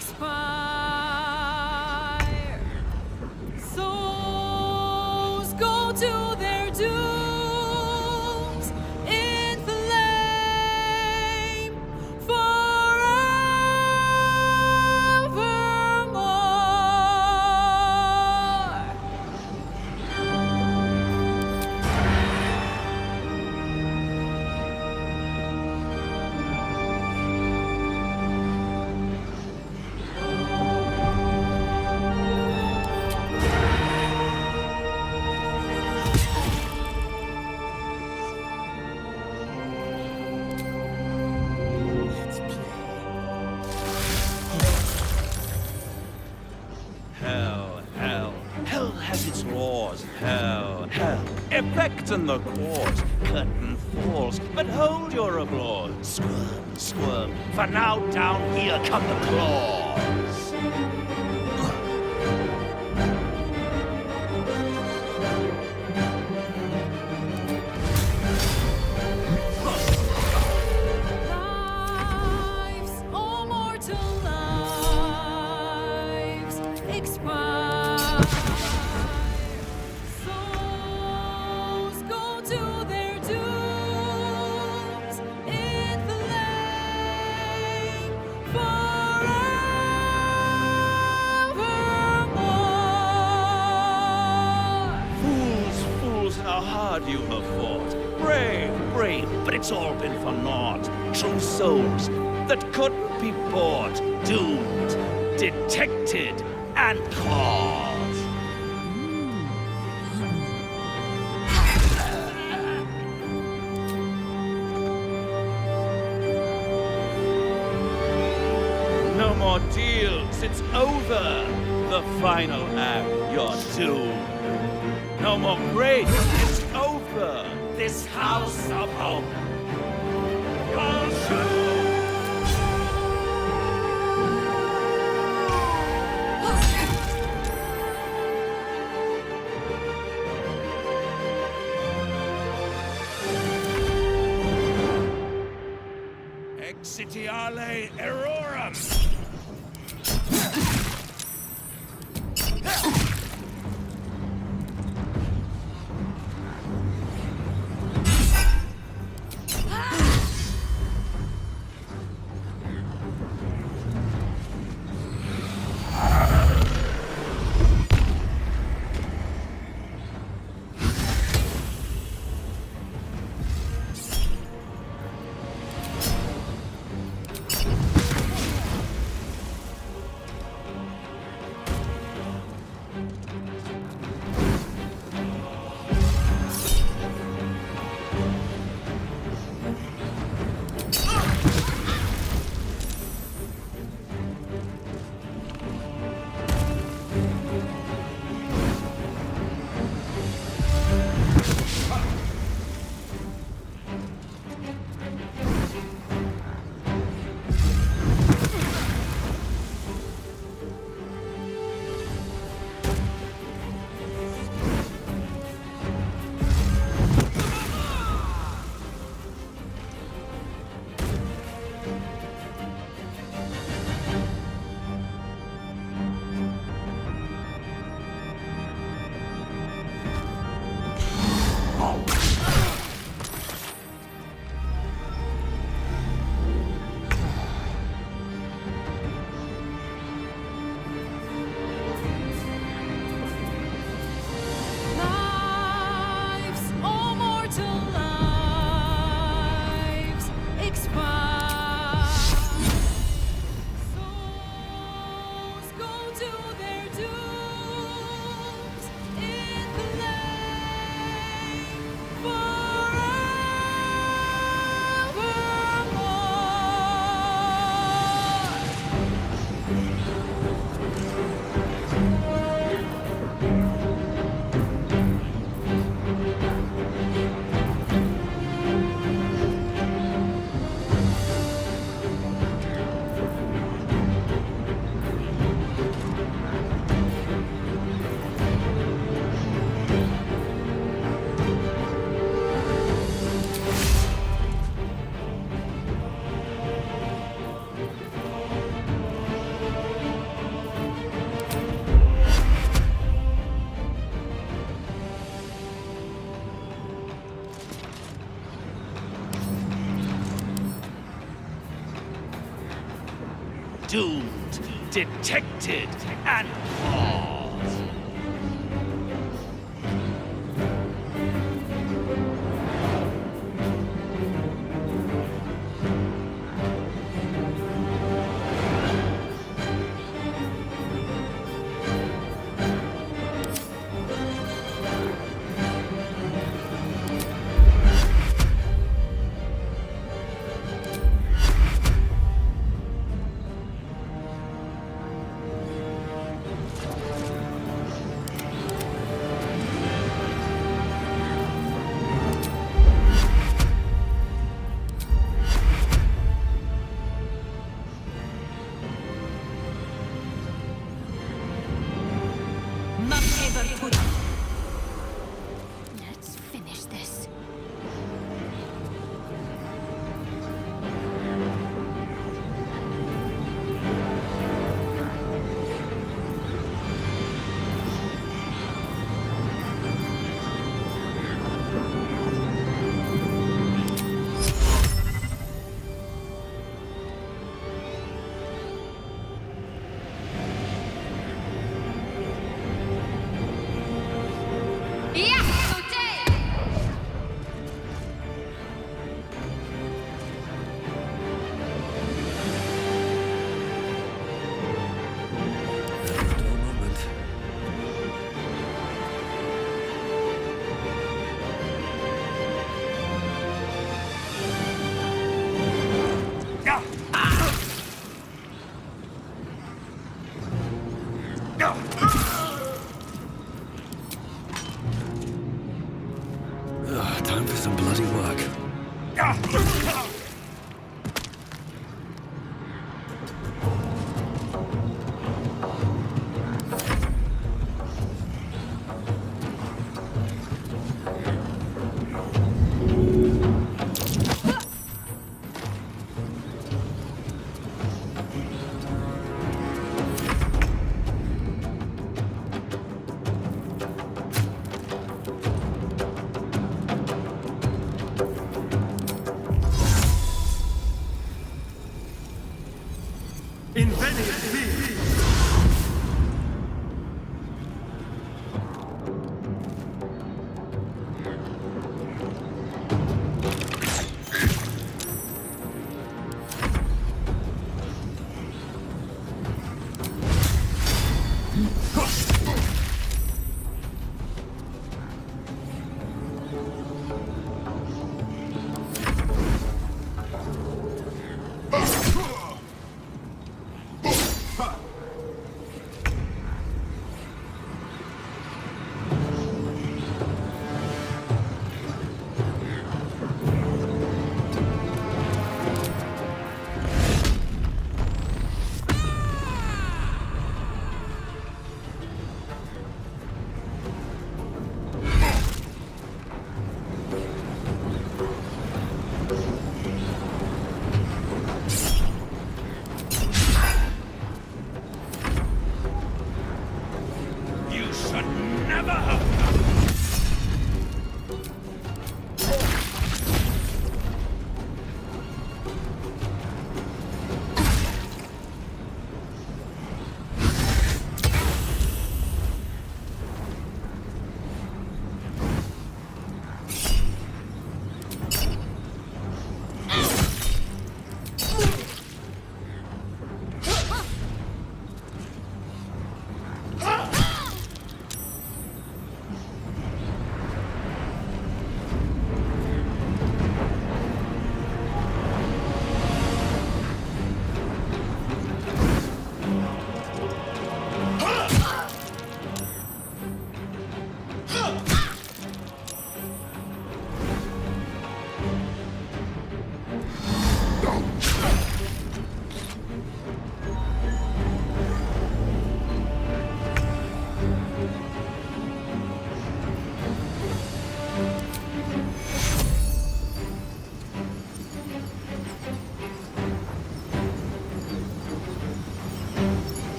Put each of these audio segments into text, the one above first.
expire. Souls go to their dooms in flame forevermore. Hell, hell, hell has its laws. Hell, hell, effect in the cause. Curtain falls, but hold your applause. Squirm, squirm, for now down here come the claws. Lives, all mortal lives, expire. Souls go to their dooms in flame forevermore. Fools, fools, how hard you have fought. Brave, brave, but it's all been for naught. True souls that couldn't be bought. Doomed, detected, and caught. No more deals, it's over. The final act, you're doomed. No more grace, it's over. This house of hope, you're doomed. Exitiale errorum. doomed, detected, and paused. Let's finish this. Time for some bloody work.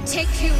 Take you.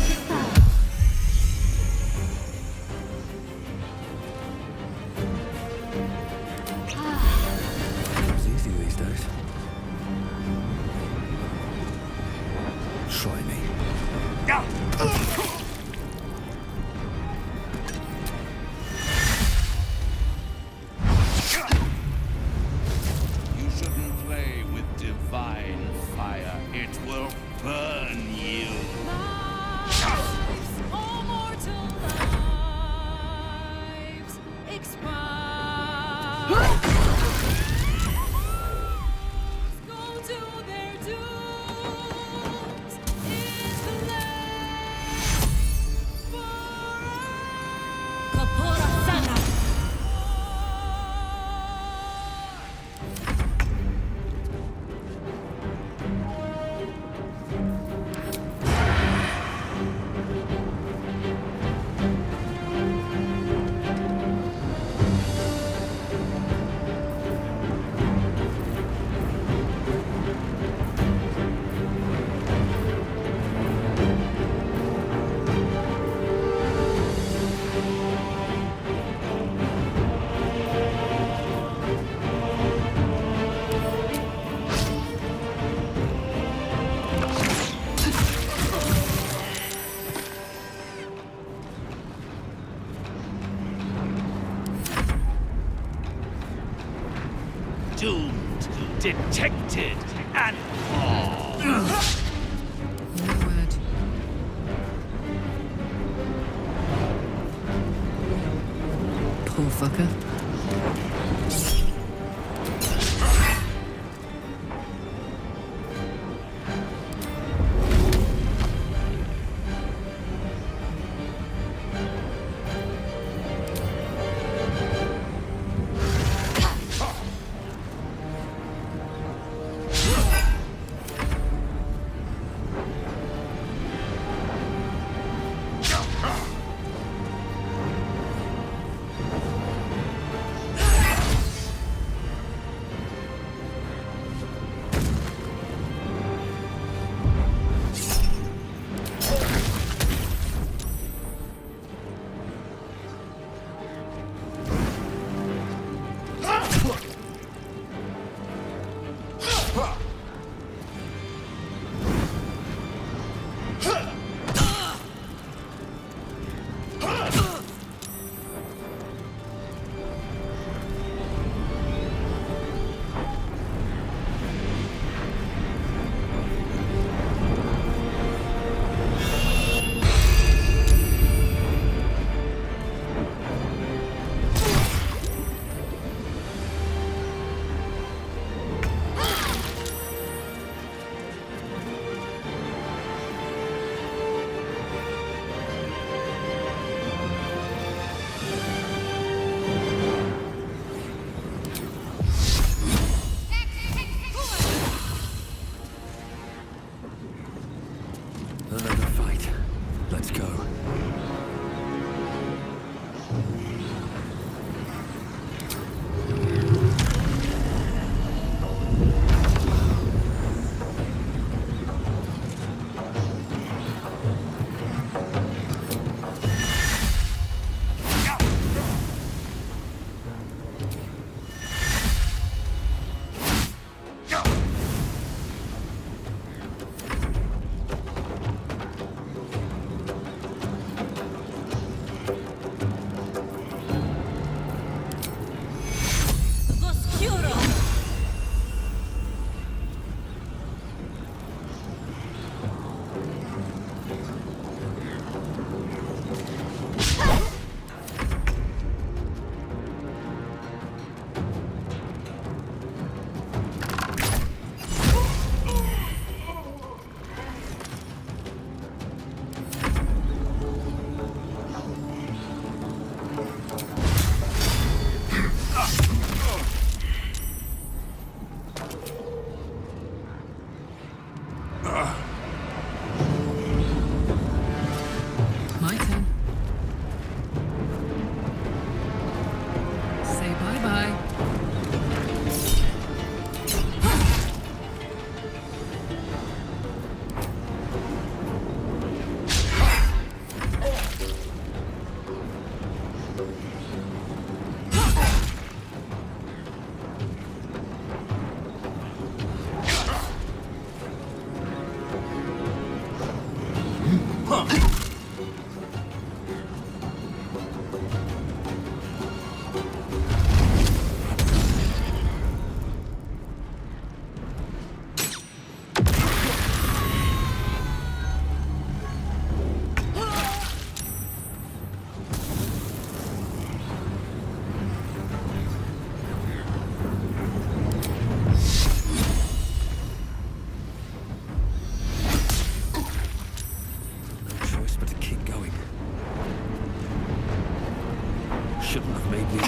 detected and caught. No word. Poor fucker. Another fight. Let's go. My turn. Say bye-bye. No choice but to keep going. Shouldn't have made me.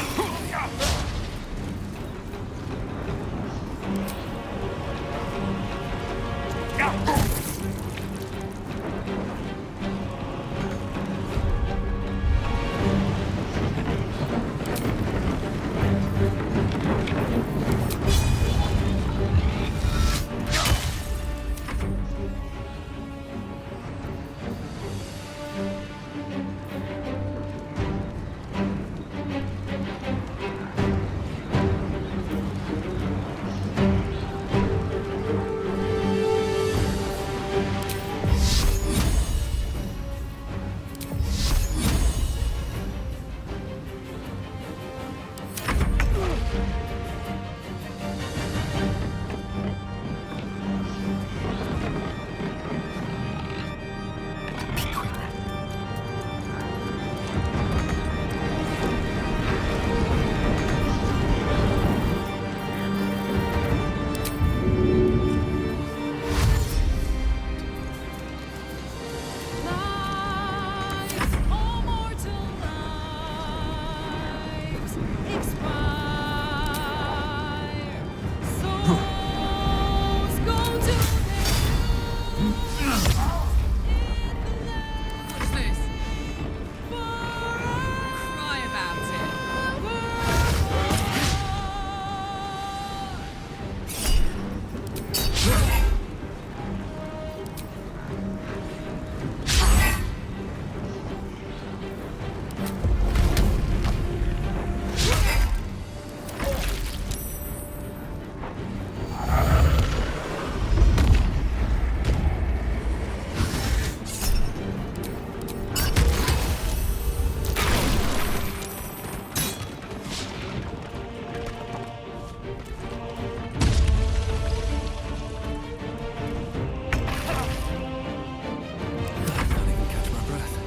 I can't even catch my breath.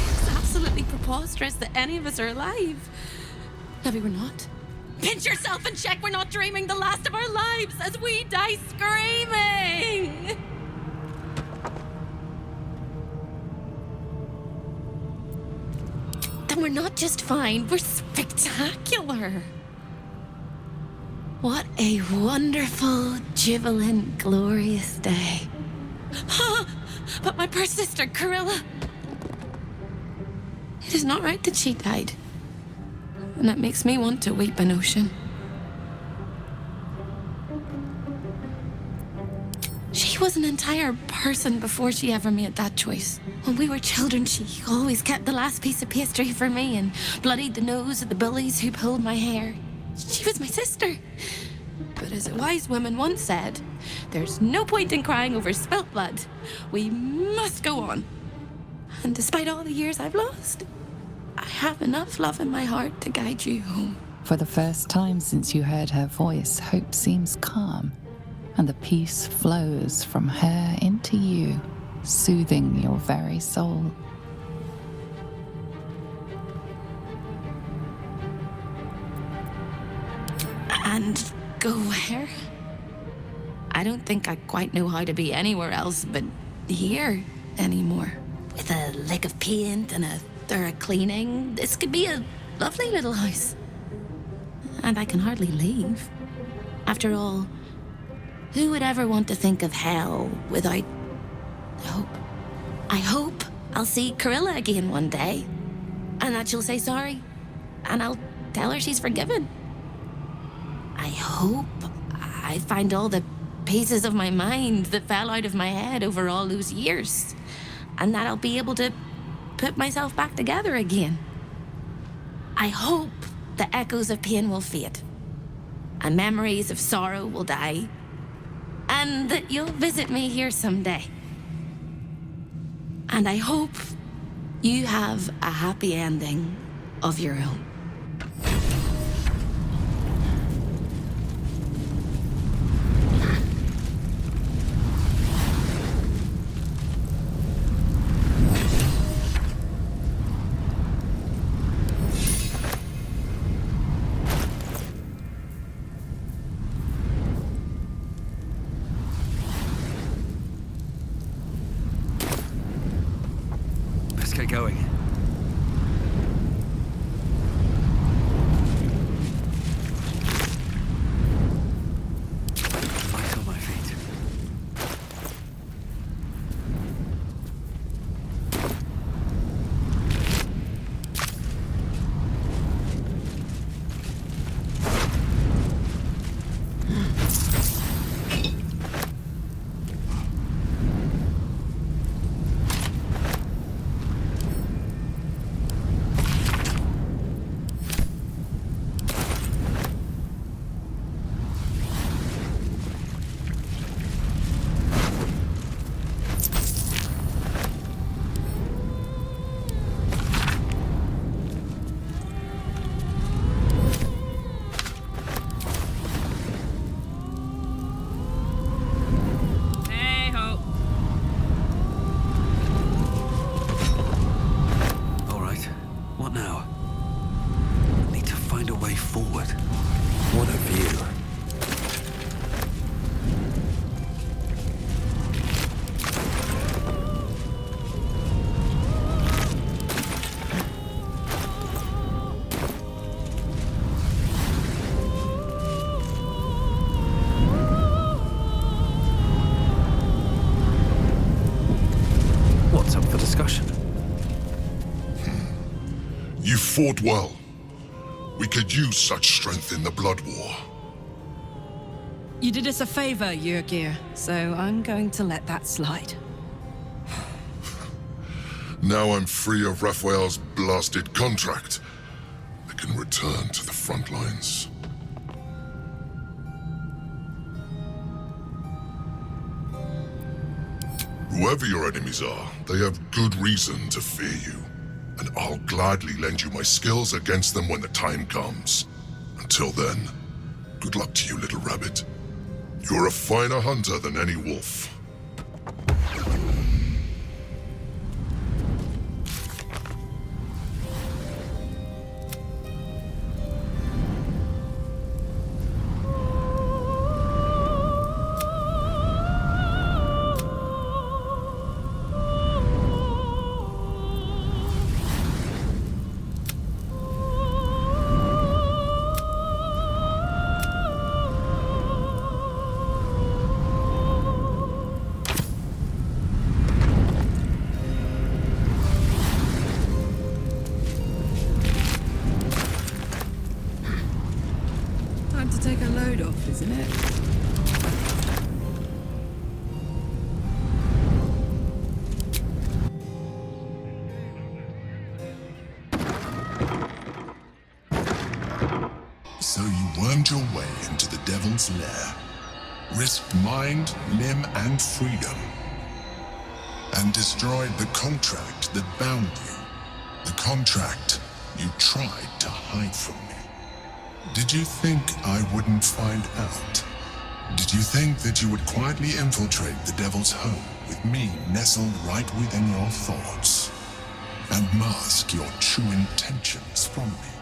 It's absolutely preposterous that any of us are alive. Maybe we're not. Pinch yourself and check we're not dreaming the last of our lives as we die screaming. Then we're not just fine, we're spectacular. What a wonderful, jubilant, glorious day. But my poor sister, Corilla. It is not right that she died. And that makes me want to weep an ocean. She was an entire person before she ever made that choice. When we were children, she always kept the last piece of pastry for me and bloodied the nose of the bullies who pulled my hair. She was my sister. But as a wise woman once said, there's no point in crying over spilt blood. We must go on. And despite all the years I've lost, I have enough love in my heart to guide you home. For the first time since you heard her voice, hope seems calm, and the peace flows from her into you, soothing your very soul. And go where? I don't think I quite know how to be anywhere else but here anymore. With a lick of paint and a thorough cleaning, this could be a lovely little house. And I can hardly leave. After all, who would ever want to think of hell without hope? I hope I'll see Corilla again one day, and that she'll say sorry, and I'll tell her she's forgiven. I hope I find all the pieces of my mind that fell out of my head over all those years, and that I'll be able to put myself back together again. I hope the echoes of pain will fade, and memories of sorrow will die, and that you'll visit me here someday. And I hope you have a happy ending of your own. Let's get going. Light on my feet. Hey, Hope. All right. What now? Need to find a way forward. What a view. What's up for discussion? You fought well. We could use such strength in the Blood War. You did us a favor, Yurgir, so I'm going to let that slide. Now I'm free of Raphael's blasted contract. I can return to the front lines. Whoever your enemies are, they have good reason to fear you. And I'll gladly lend you my skills against them when the time comes. Until then, good luck to you, little rabbit. You're a finer hunter than any wolf. Time to take a load off, isn't it? So you wormed your way into the Devil's Lair, risked mind, limb, and freedom, and destroyed the contract that bound you. The contract you tried to hide from me. Did you think I wouldn't find out? Did you think that you would quietly infiltrate the Devil's home with me nestled right within your thoughts, and mask your true intentions from me?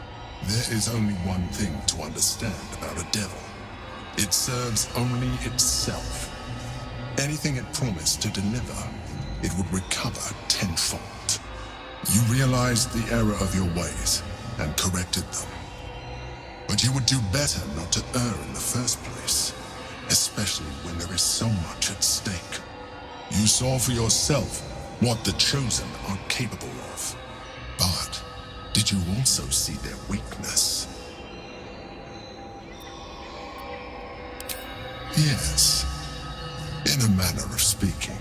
There is only one thing to understand about a devil. It serves only itself. Anything it promised to deliver, it would recover tenfold. You realized the error of your ways and corrected them. But you would do better not to err in the first place, especially when there is so much at stake. You saw for yourself what the Chosen are capable of. But did you also see their weakness? Yes, in a manner of speaking.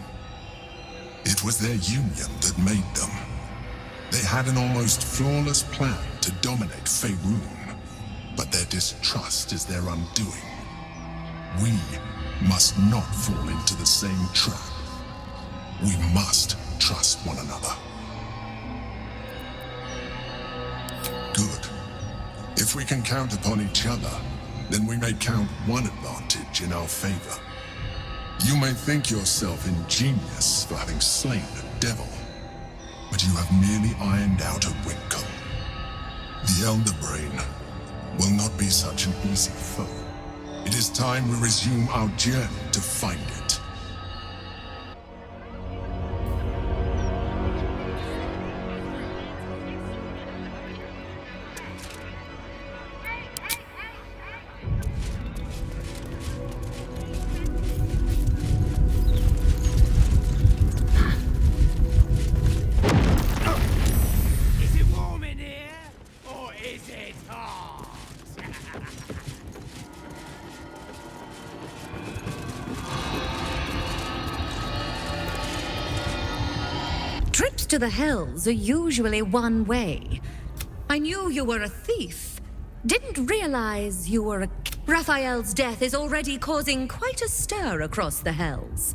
It was their union that made them. They had an almost flawless plan to dominate Faerun, but their distrust is their undoing. We must not fall into the same trap. We must trust one another. Good. If we can count upon each other, then we may count one advantage in our favor. You may think yourself ingenious for having slain a devil, but you have merely ironed out a wrinkle. The Elder Brain will not be such an easy foe. It is time we resume our journey to find it. Is it warm in here? Or is it hot? Trips to the Hells are usually one way. I knew you were a thief. Didn't realize you were a... Raphael's death is already causing quite a stir across the Hells.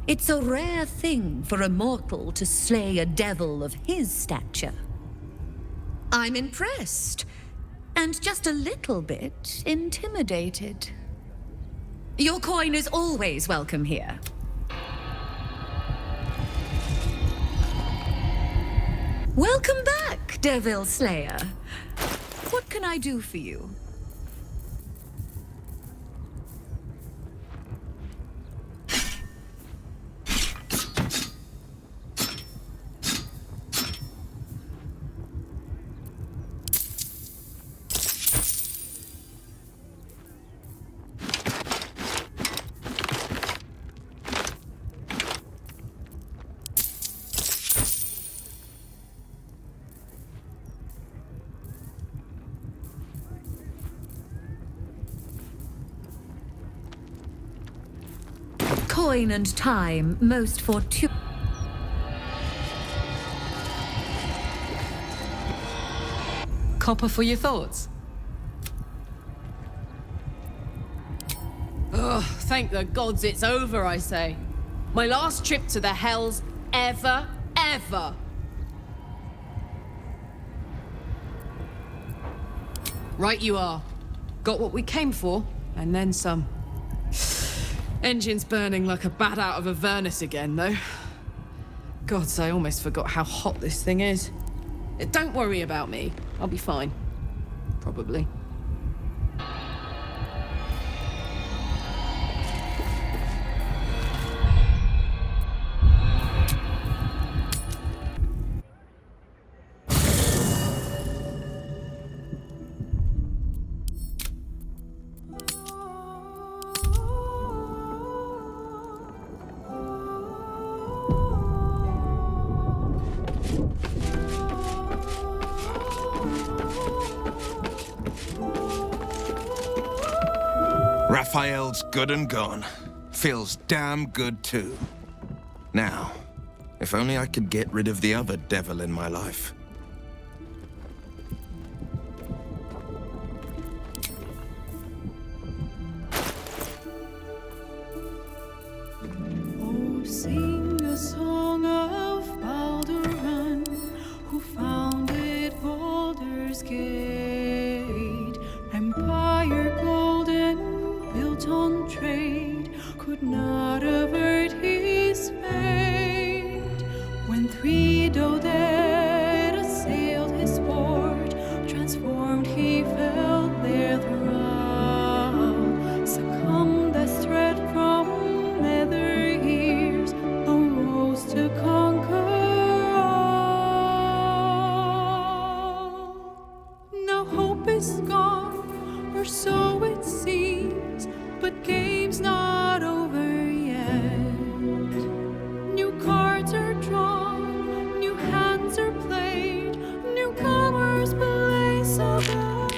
It's a rare thing for a mortal to slay a devil of his stature. I'm impressed, and just a little bit intimidated. Your coin is always welcome here. Welcome back, Devil Slayer. What can I do for you? coin and time most fortuitous. Copper for your thoughts? Ugh, thank the gods it's over, I say. My last trip to the Hells ever. Right you are. Got what we came for, and then some. Engine's burning like a bat out of a furnace again, though. Gods, I almost forgot how hot this thing is. Don't worry about me. I'll be fine. Probably. Raphael's good and gone. Feels damn good too. Now, if only I could get rid of the other devil in my life. Oh, sing a song of Baldur, who founded Baldur's Gate. Empire golden, built on trade, could not avert his fate. When three dead assailed his port, transformed he fell their thrall. Succumbed as threat from nether years, arose to conquer all. Now hope is gone, or so it seems, but game's not over yet. New cards are drawn, new hands are played, newcomers play so bad.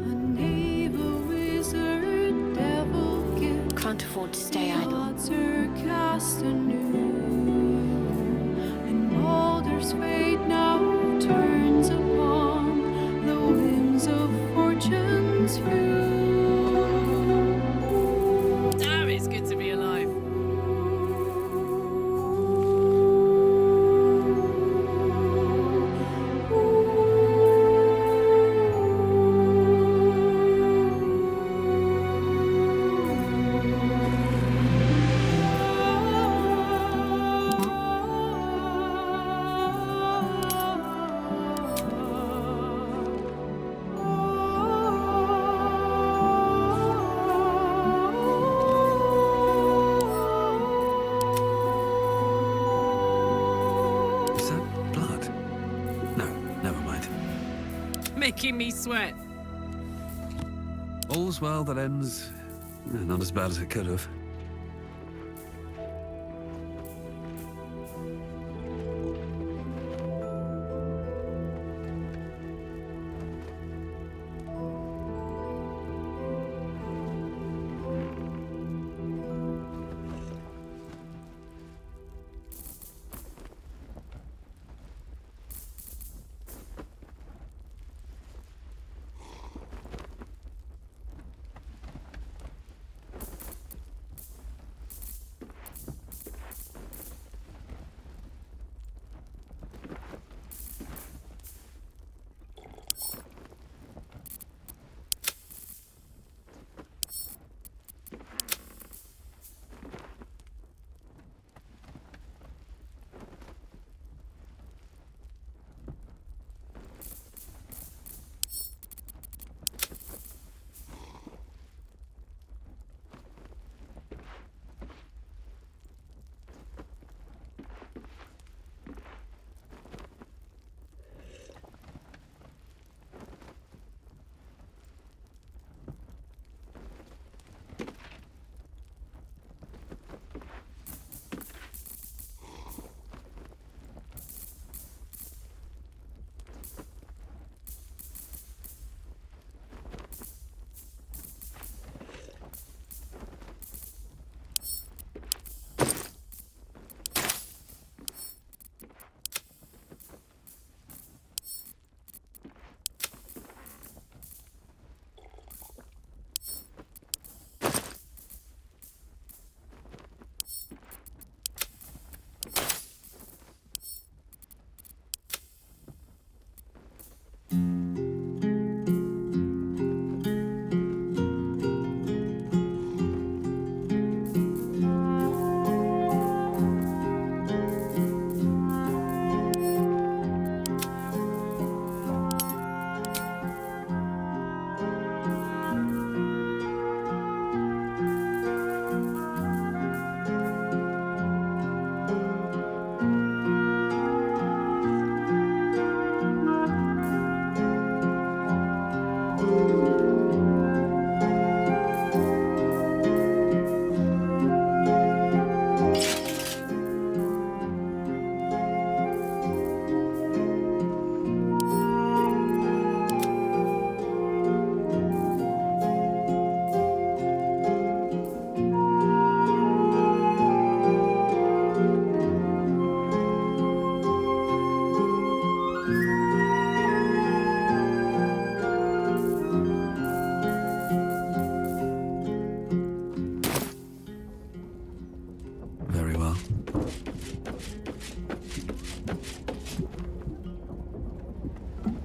A knave, a wizard, devil gift. Can't afford to stay idle. Gods are cast anew, and Baldur's fate now turns upon the whims of fortune's view. Damn, it's good to be alive. Is that blood? No, never mind. Making me sweat. All's well that ends. Not as bad as it could have.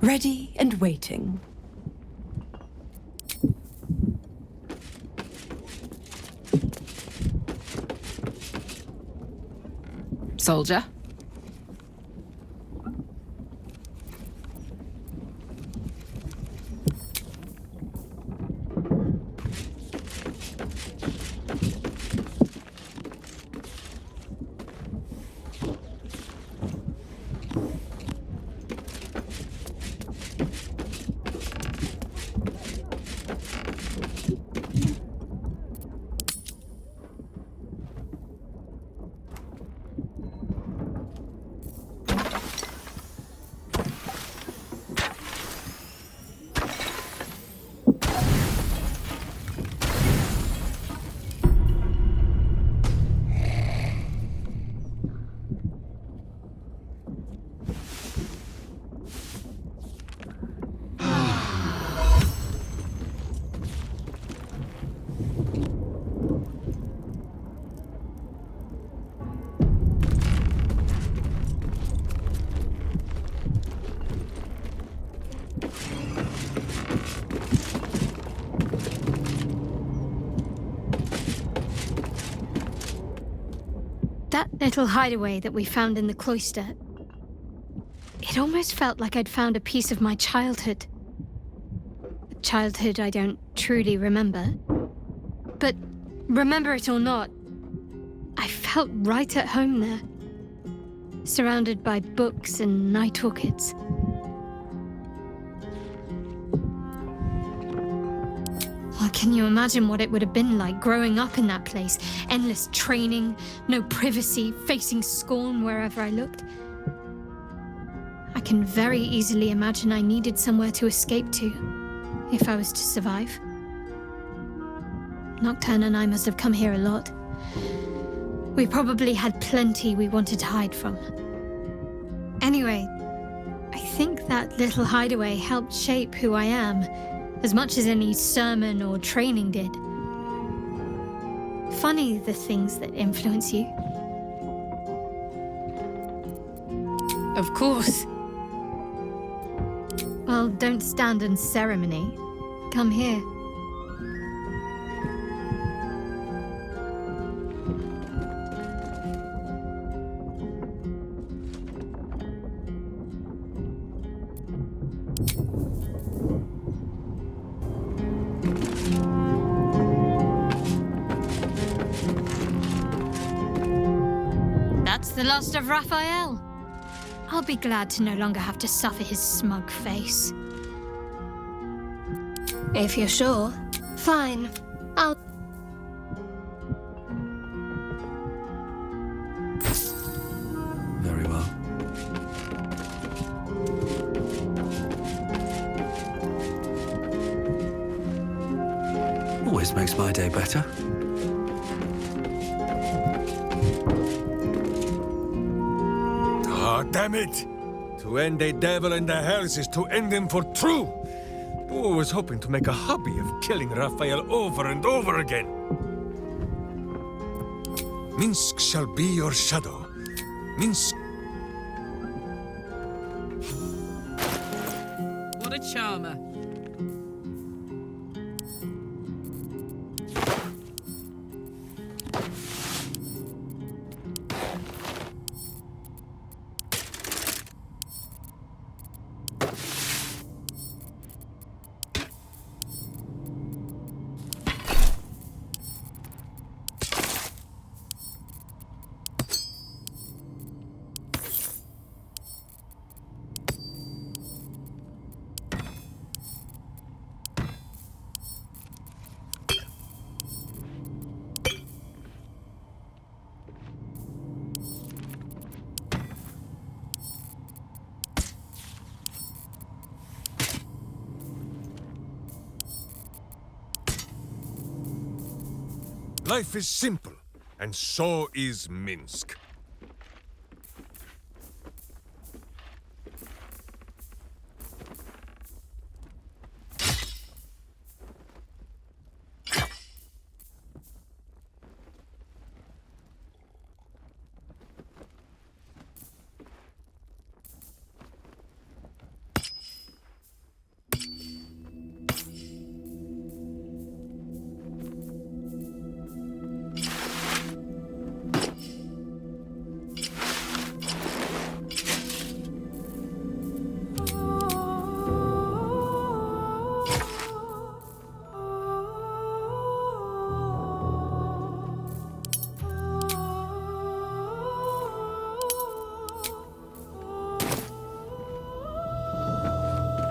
ready and waiting. Soldier? That little hideaway that we found in the cloister, it almost felt like I'd found a piece of my childhood. A childhood I don't truly remember. But remember it or not, I felt right at home there, surrounded by books and night orchids. Well, can you imagine what it would have been like growing up in that place? Endless training, no privacy, facing scorn wherever I looked. I can very easily imagine I needed somewhere to escape to, if I was to survive. Nocturne and I must have come here a lot. We probably had plenty we wanted to hide from. Anyway, I think that little hideaway helped shape who I am, as much as any sermon or training did. Funny the things that influence you. Of course. Well, don't stand on ceremony. Come here. That's the last of Raphael. I'll be glad to no longer have to suffer his smug face. If you're sure, fine. I'll... Very well. Always makes my day better. Ah, damn it! To end a devil in the hells is to end him for true! Who was hoping to make a hobby of killing Raphael over and over again? Minsk shall be your shadow. Minsk... What a charmer. Life is simple, and so is Minsk.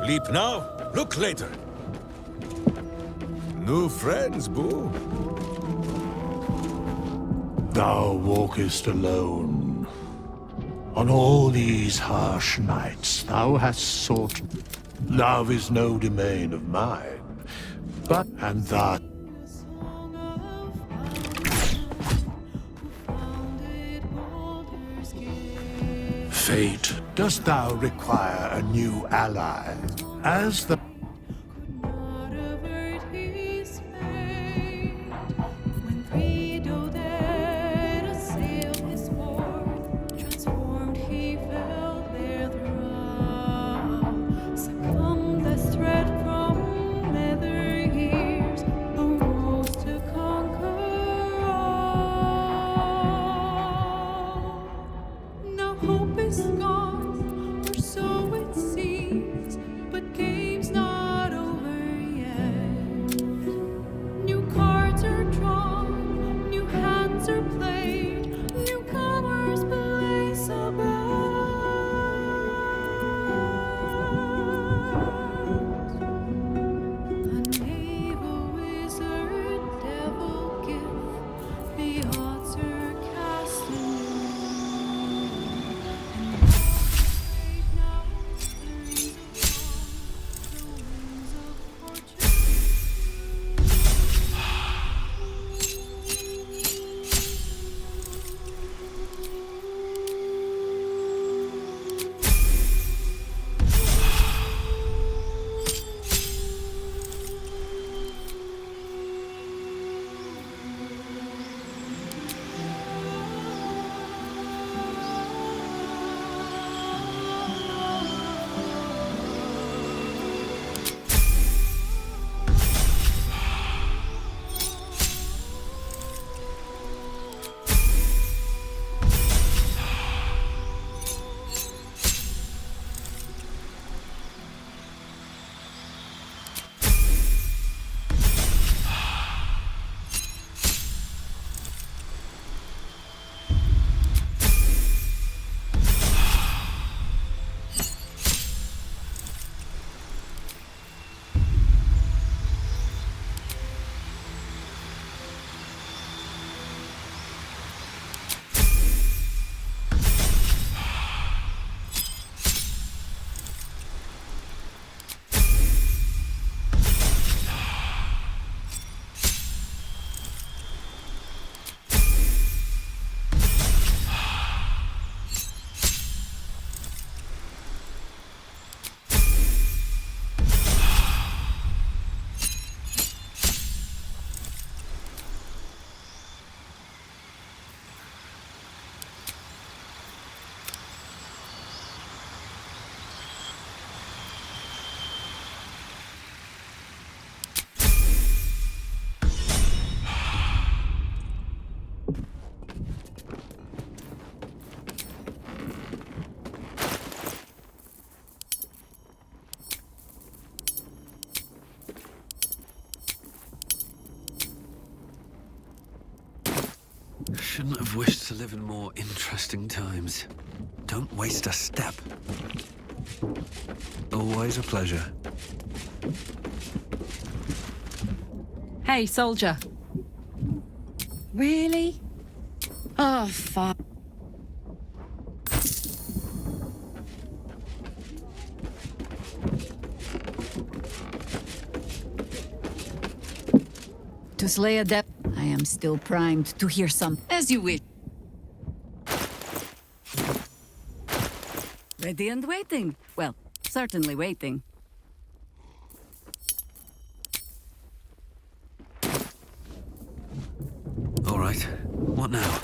Leap now, look later. New friends, boo. Thou walkest alone. On all these harsh nights thou hast sought. Love is no domain of mine, but and that. Fate, dost thou require a new ally? As the Shouldn't have wished to live in more interesting times. Don't waste a step. Always a pleasure. Hey, soldier. Really? Oh, fuck. To slay a death, I am still primed to hear some. As you wish. Ready and waiting. Well, certainly waiting. All right. What now?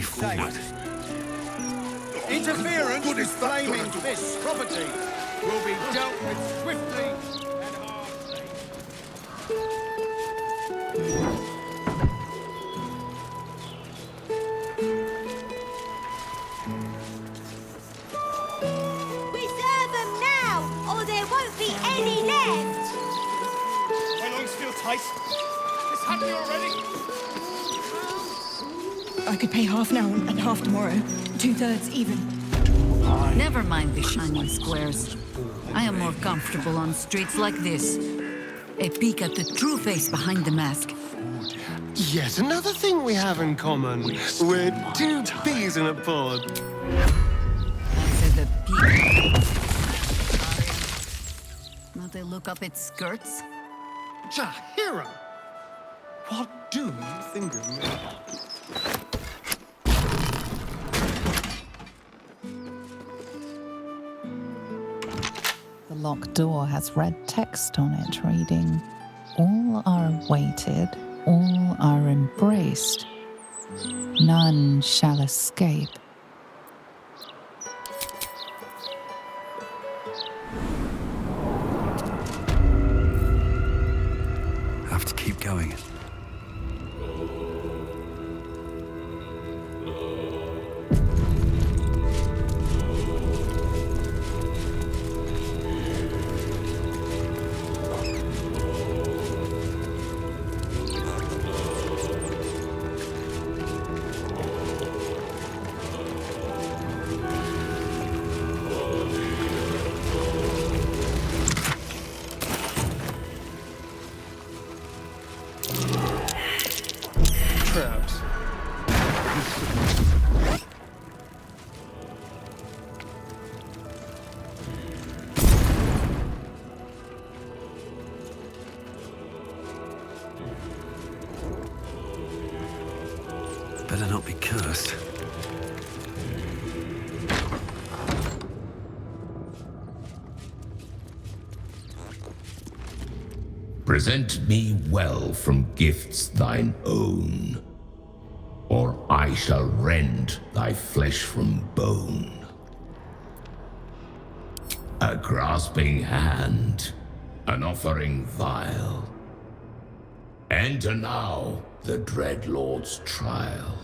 Forward. Interference with flaming fist property will be dealt with swiftly and hardly. tight. It's happening already. I could pay half now and half tomorrow. 2/3 even. Never mind the shiny squares. I am more comfortable on streets like this. A peek at the true face behind the mask. Yet another thing we have in common. We're two peas in a pod. I said the peak. Not they look up its skirts? Jahira! What do you think of me? The locked door has red text on it reading, "All are awaited, all are embraced. None shall escape." I have to keep going. Traps. Better not be cursed. Present me well from gifts thine own, or I shall rend thy flesh from bone. A grasping hand, an offering vile. Enter now the dread Lord's trial.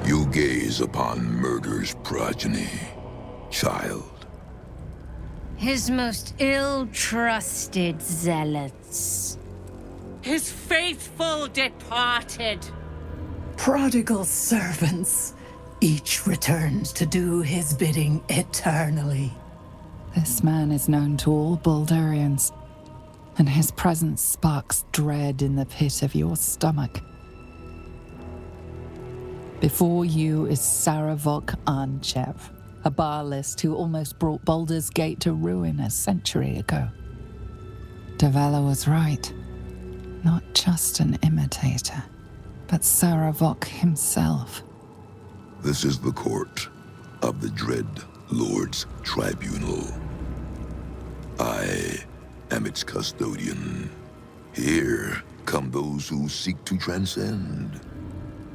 You gaze upon murder's progeny, child. His most ill-trusted zealots. His faithful departed. Prodigal servants, each returned to do his bidding eternally. This man is known to all Baldurians, and his presence sparks dread in the pit of your stomach. Before you is Saravok Arnchev, a Baalist who almost brought Baldur's Gate to ruin a century ago. Davella was right. Not just an imitator, but Saravok himself. This is the court of the Dread Lord's Tribunal. I am its custodian. Here come those who seek to transcend.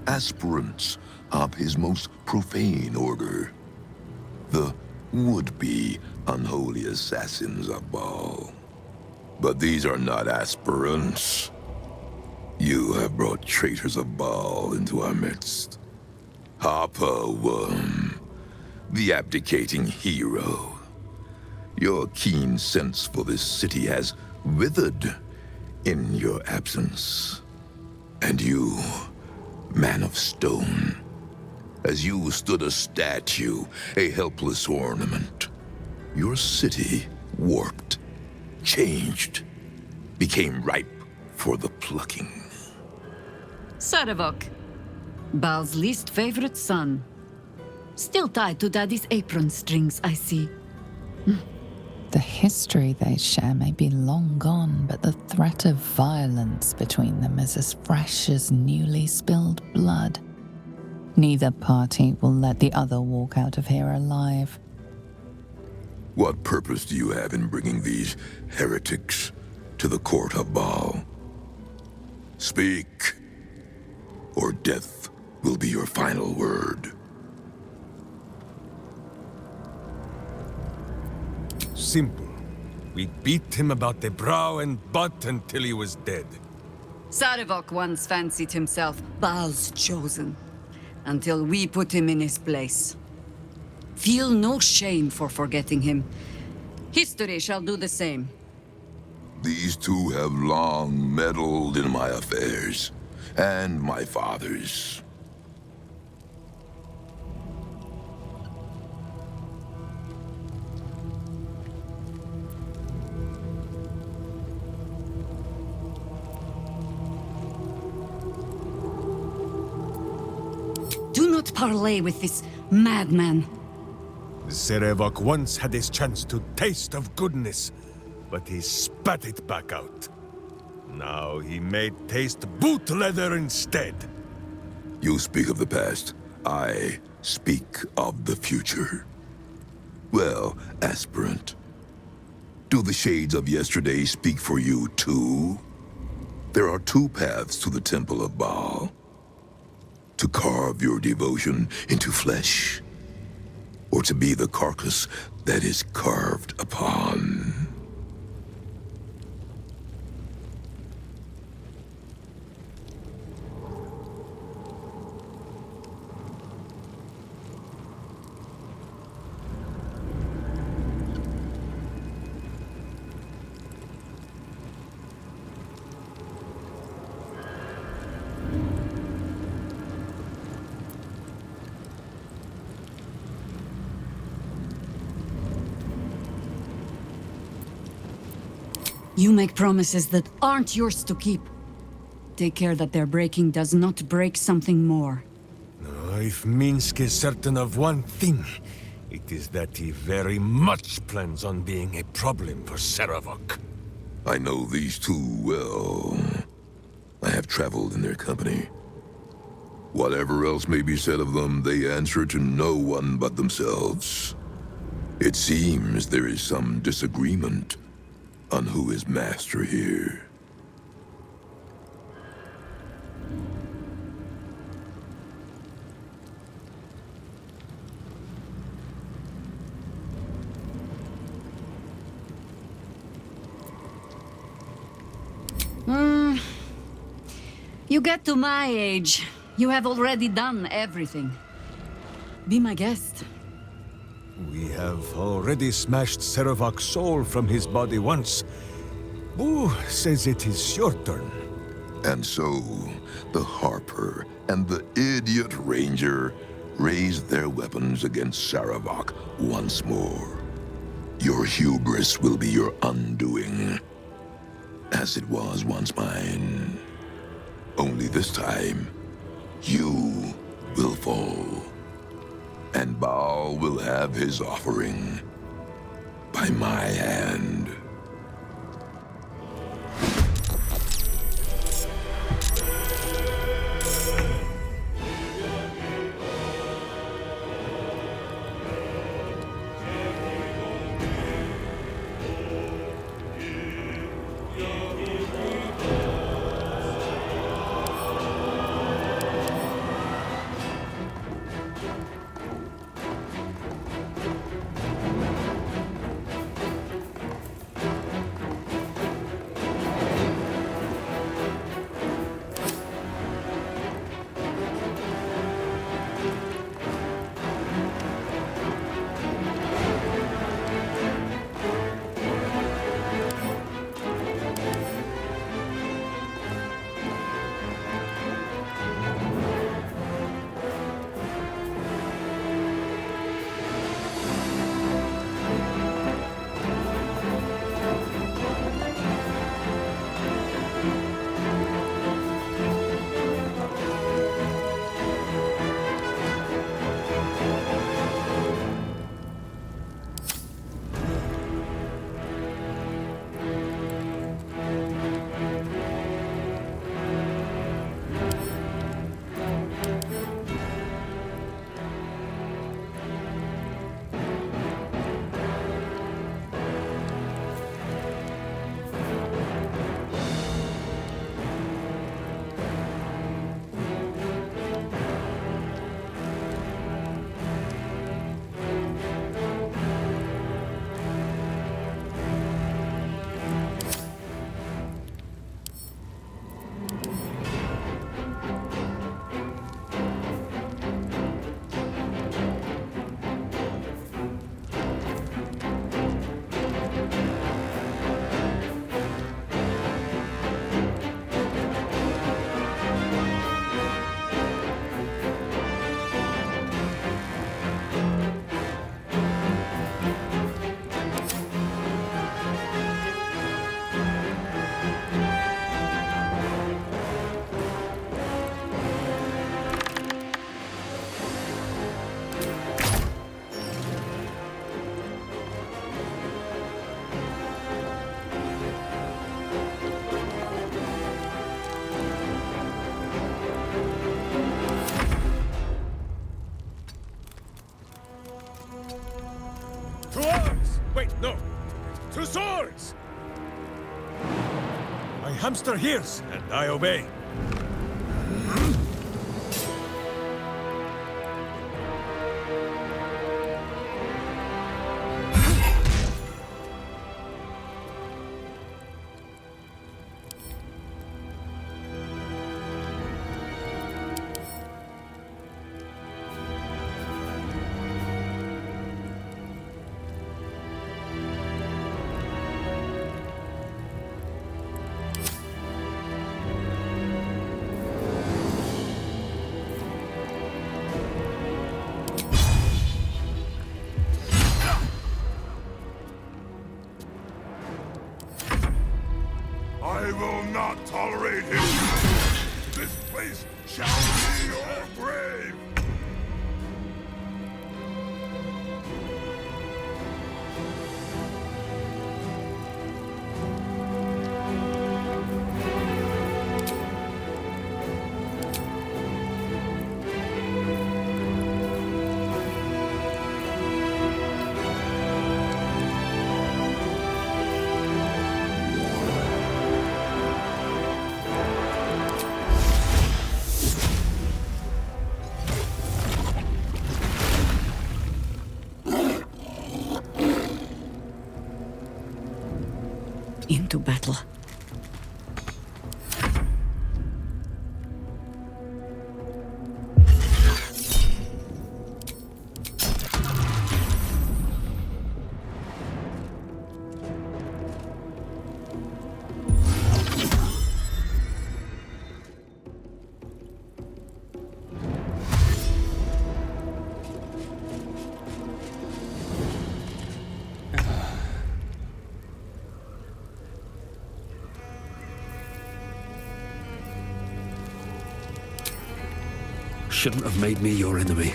Aspirants of his most profane order. The would-be unholy assassins of Baal. But these are not aspirants. You have brought traitors of Baal into our midst. Harper Worm, the abdicating hero. Your keen sense for this city has withered in your absence. And you, man of stone, as you stood a statue, a helpless ornament, your city warped, changed, became ripe for the plucking. Saravok, Baal's least favorite son. Still tied to Daddy's apron strings, I see. The history they share may be long gone, but the threat of violence between them is as fresh as newly spilled blood. Neither party will let the other walk out of here alive. What purpose do you have in bringing these heretics to the court of Baal. Speak, or death will be your final word. Simple. We beat him about the brow and butt until he was dead. Sarevok once fancied himself Baal's chosen, until we put him in his place. Feel no shame for forgetting him. History shall do the same. These two have long meddled in my affairs, and my father's. Do not parley with this madman. Sarevok once had his chance to taste of goodness, but he spat it back out. Now he may taste boot leather instead. You speak of the past. I speak of the future. Well, aspirant, do the shades of yesterday speak for you too? There are two paths to the Temple of Baal. To carve your devotion into flesh, or to be the carcass that is carved upon. You make promises that aren't yours to keep. Take care that their breaking does not break something more. If Minsk is certain of one thing, it is that he very much plans on being a problem for Sarevok. I know these two well. I have traveled in their company. Whatever else may be said of them, they answer to no one but themselves. It seems there is some disagreement on who is master here. You get to my age, you have already done everything. Be my guest. We have already smashed Sarevok's soul from his body once. Boo says it is your turn. And so, the Harper and the idiot Ranger raised their weapons against Sarevok once more. Your hubris will be your undoing, as it was once mine. Only this time, you will fall. And Baal will have his offering by my hand. To arms! Wait, no. To swords! My hamster hears, and I obey. I will not tolerate him. This place shall be your grave. Into battle. Shouldn't have made me your enemy.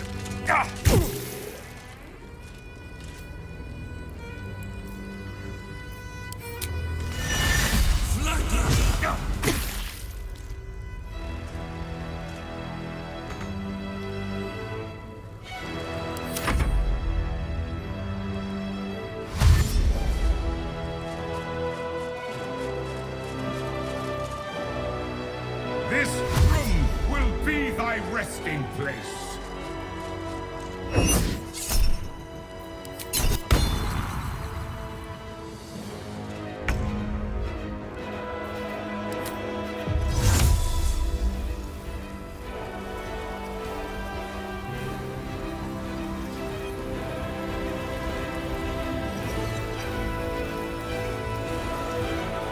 This room will be thy resting place.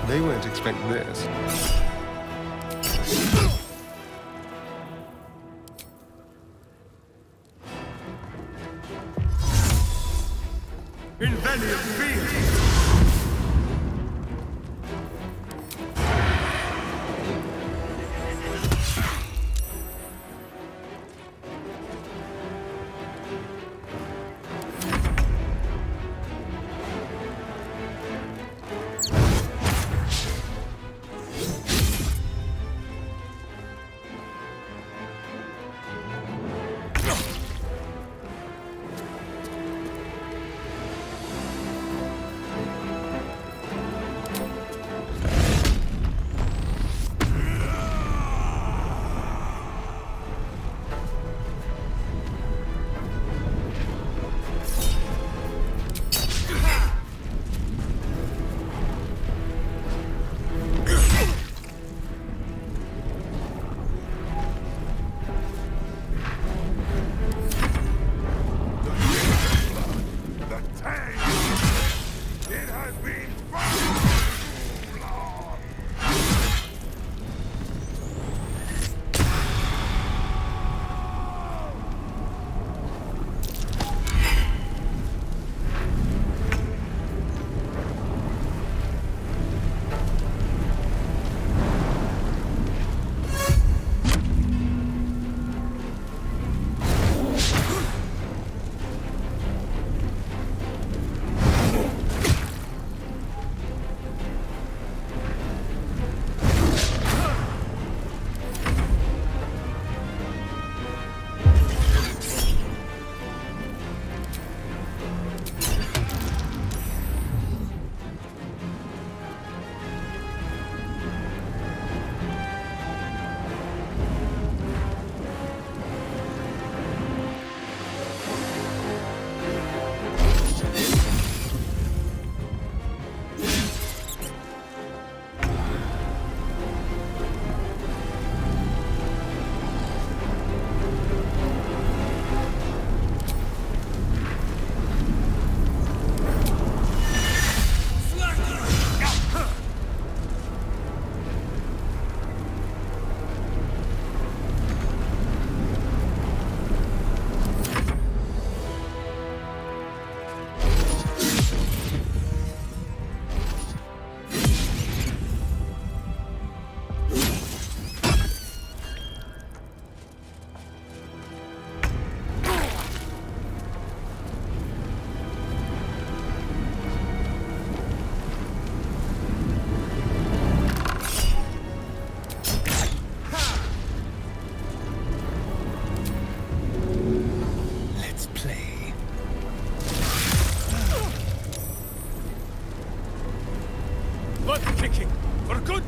They weren't expecting this. Invenium fear.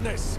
goodness!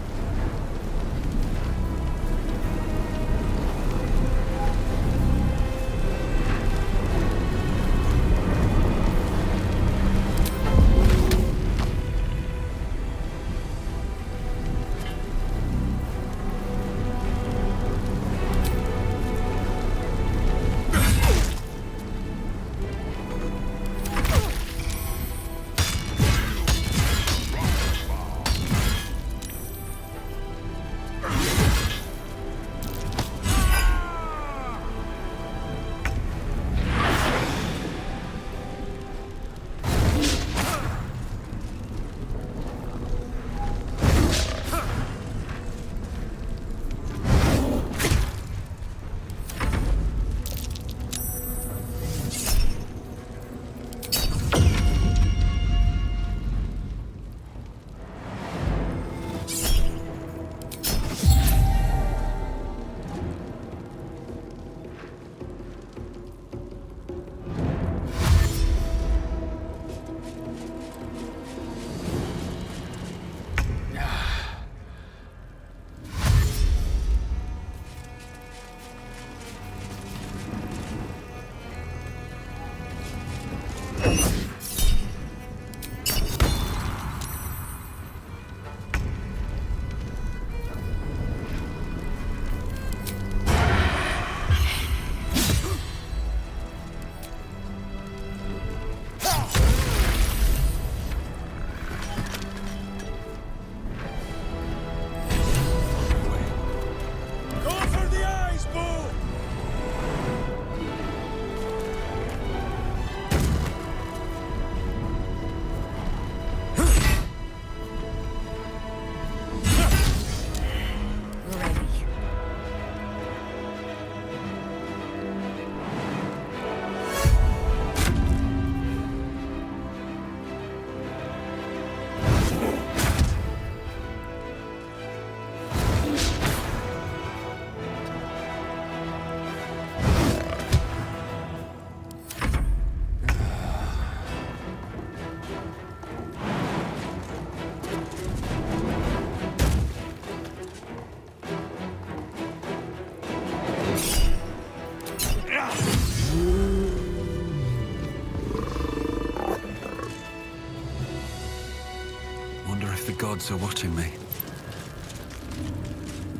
Gods are watching me.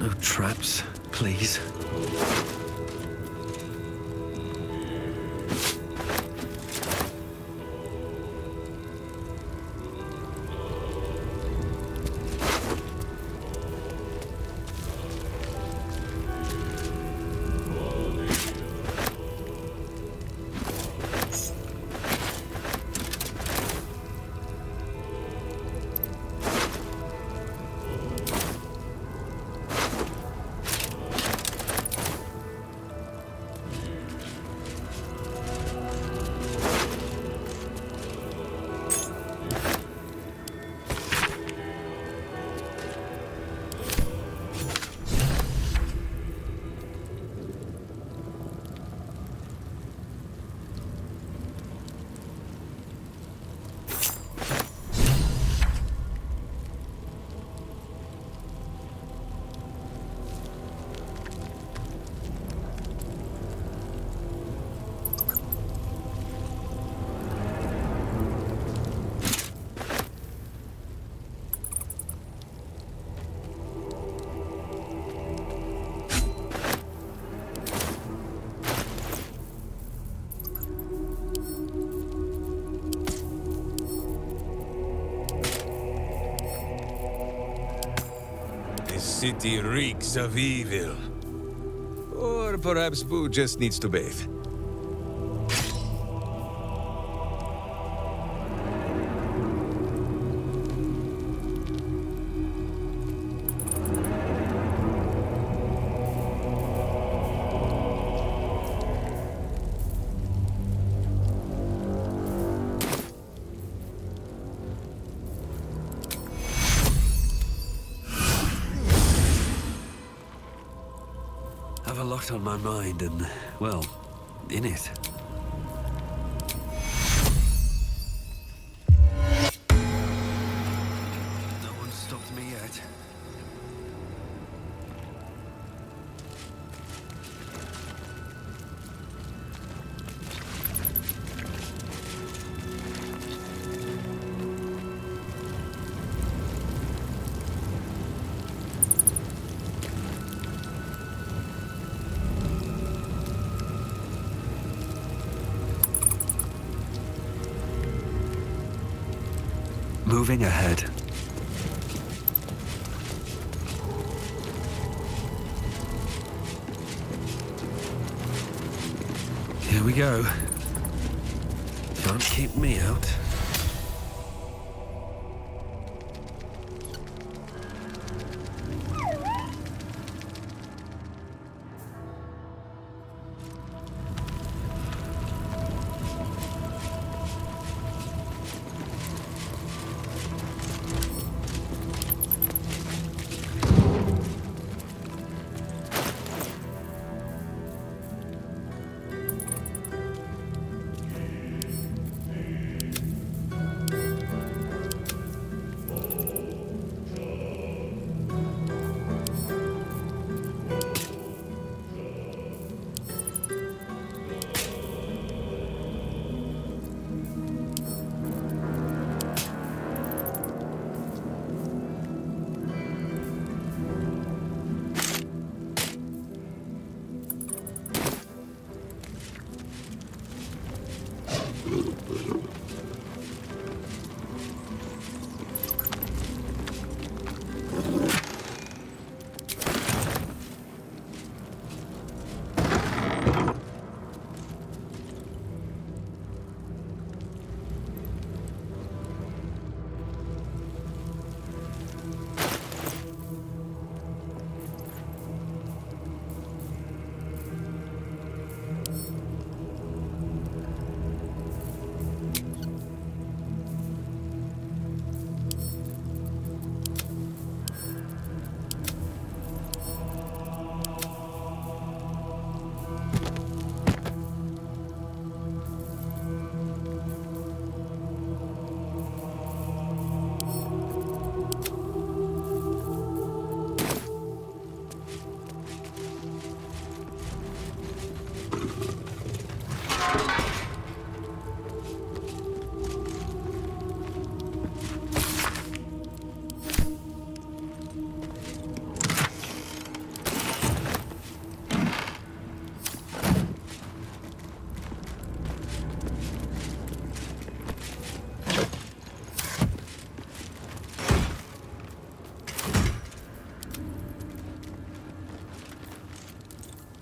No traps, please. City reeks of evil. Or perhaps Boo just needs to bathe. Have a lot on my mind and, well, in it. No one stopped me yet. Moving ahead. Here we go. Can't keep me out.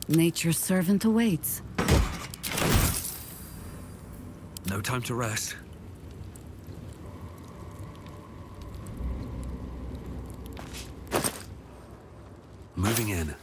Nature's servant awaits. No time to rest. Moving in.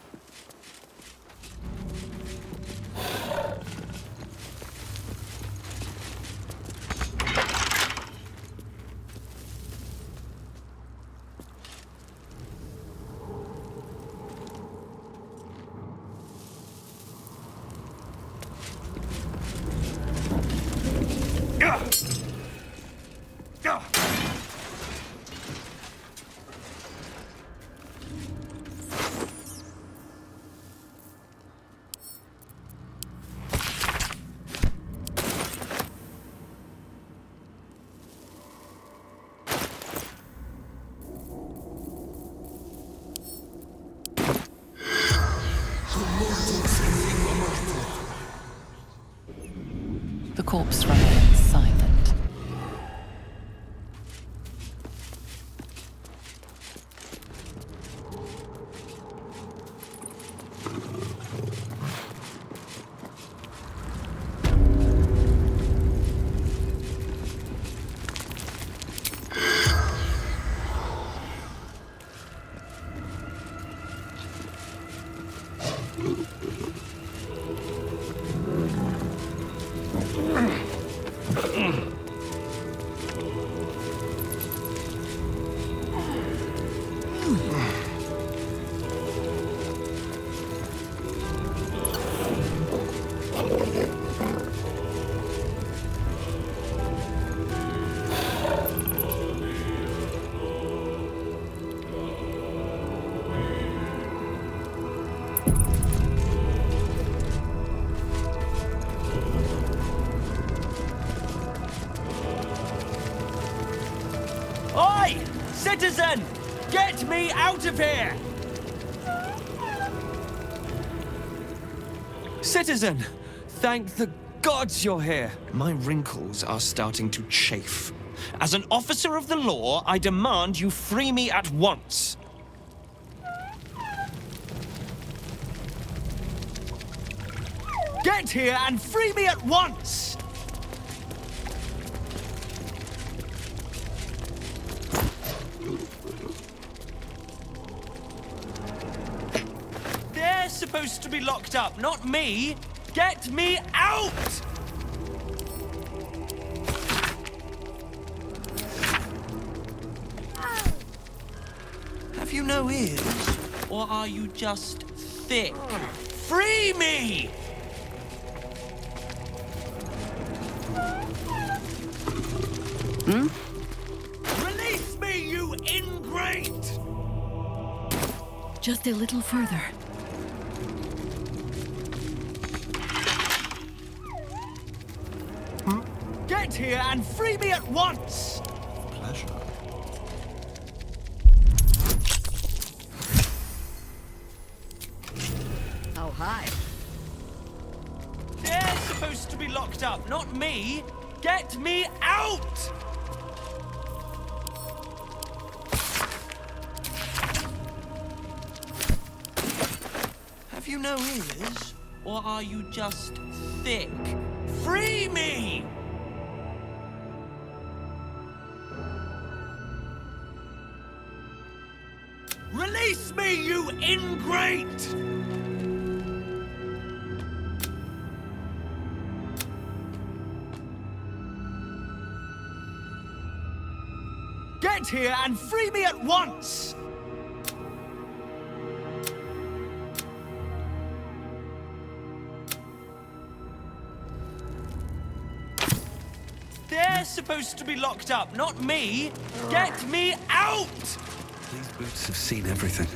The corpse remains silent. Oi! Citizen! Get me out of here! Citizen, thank the gods you're here! My wrinkles are starting to chafe. As an officer of the law, I demand you free me at once. Get here and free me at once! They're supposed to be locked up, not me! Get me out! Have you no ears? Or are you just thick? Free me! Release me, you ingrate! Just a little further. Get here and free me at once! Pleasure. How high? They're supposed to be locked up, not me! Get me out! Have you no ears? Or are you just thick? Free me! Release me, you ingrate! Get here and free me at once! They're supposed to be locked up, not me! Get me out! These boots have seen everything.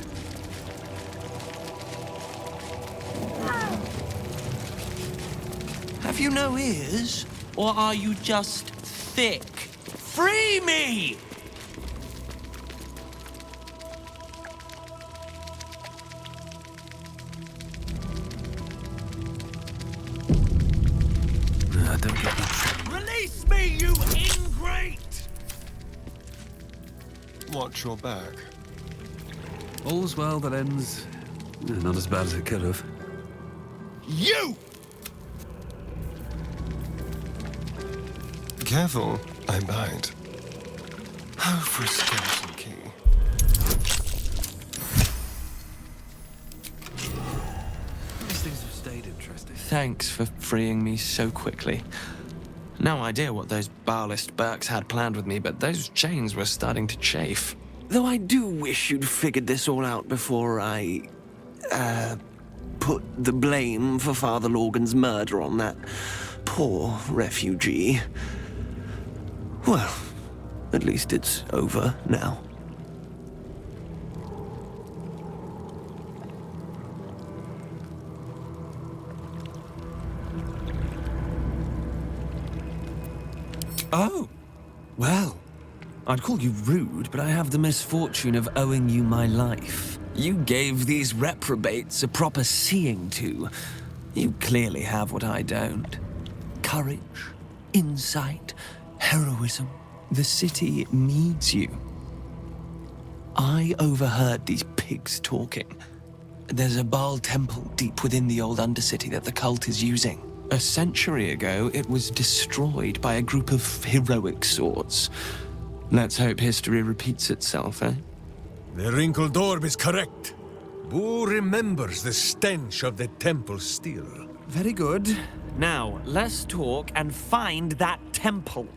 Have you no ears? Or are you just thick? Free me! Don't get that. Release me, you ingrate! Watch your back. All's well that ends. Not as bad as it could have. You! Careful, I bite. Oh, for a skeleton key. These things have stayed interesting. Thanks for freeing me so quickly. No idea what those Baalist Burks had planned with me, but those chains were starting to chafe. Though I do wish you'd figured this all out before I, put the blame for Father Lorgan's murder on that poor refugee. Well, at least it's over now. Oh, well, I'd call you rude, but I have the misfortune of owing you my life. You gave these reprobates a proper seeing to. You clearly have what I don't. Courage, insight, heroism. The city needs you. I overheard these pigs talking. There's a Baal temple deep within the old Undercity that the cult is using. A century ago, it was destroyed by a group of heroic sorts. Let's hope history repeats itself, eh? The wrinkled orb is correct. Boo remembers the stench of the temple still. Very good. Now, let's talk and find that temple.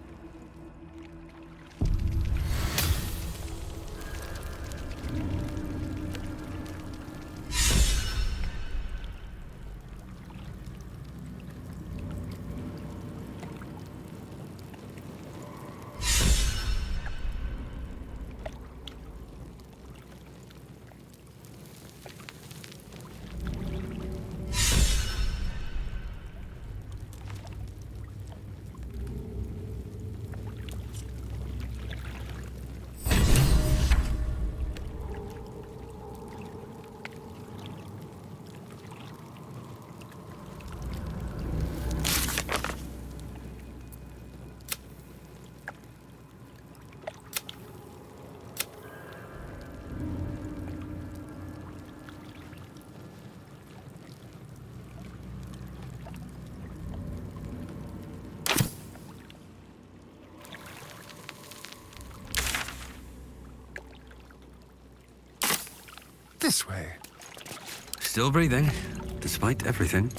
This way. Still breathing, despite everything.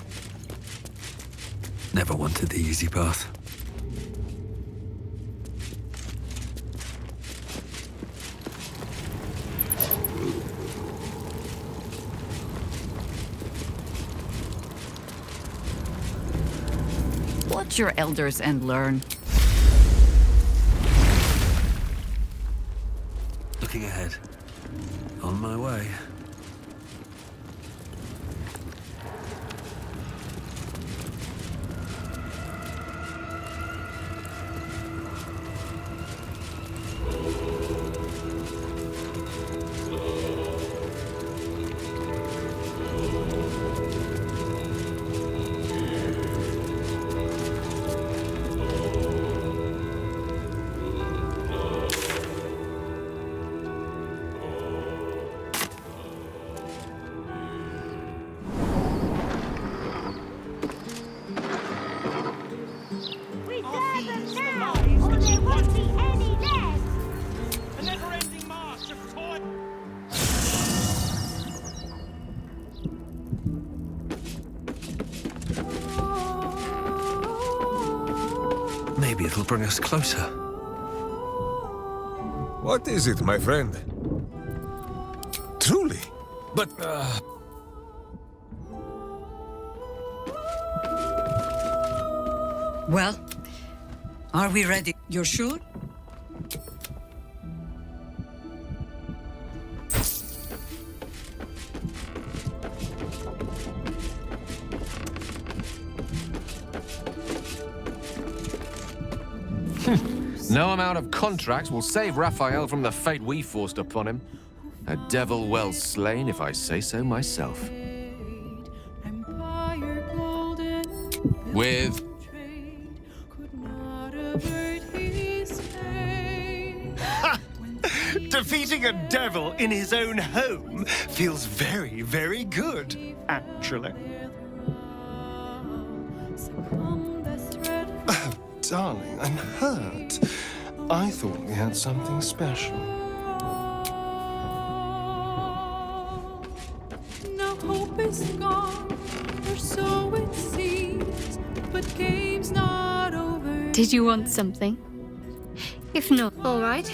Never wanted the easy path. Watch your elders and learn. Looking ahead. On my way. Maybe it'll bring us closer. What is it, my friend? Truly. But, Well, are we ready? You're sure? No amount of contracts will save Raphael from the fate we forced upon him. A devil well slain, if I say so myself. With... Defeating a devil in his own home feels very, very good, actually. Oh, darling, I'm hurt. I thought we had something special. Now hope is gone, or so it seems, but game's not over. Did you want something? If not, All right.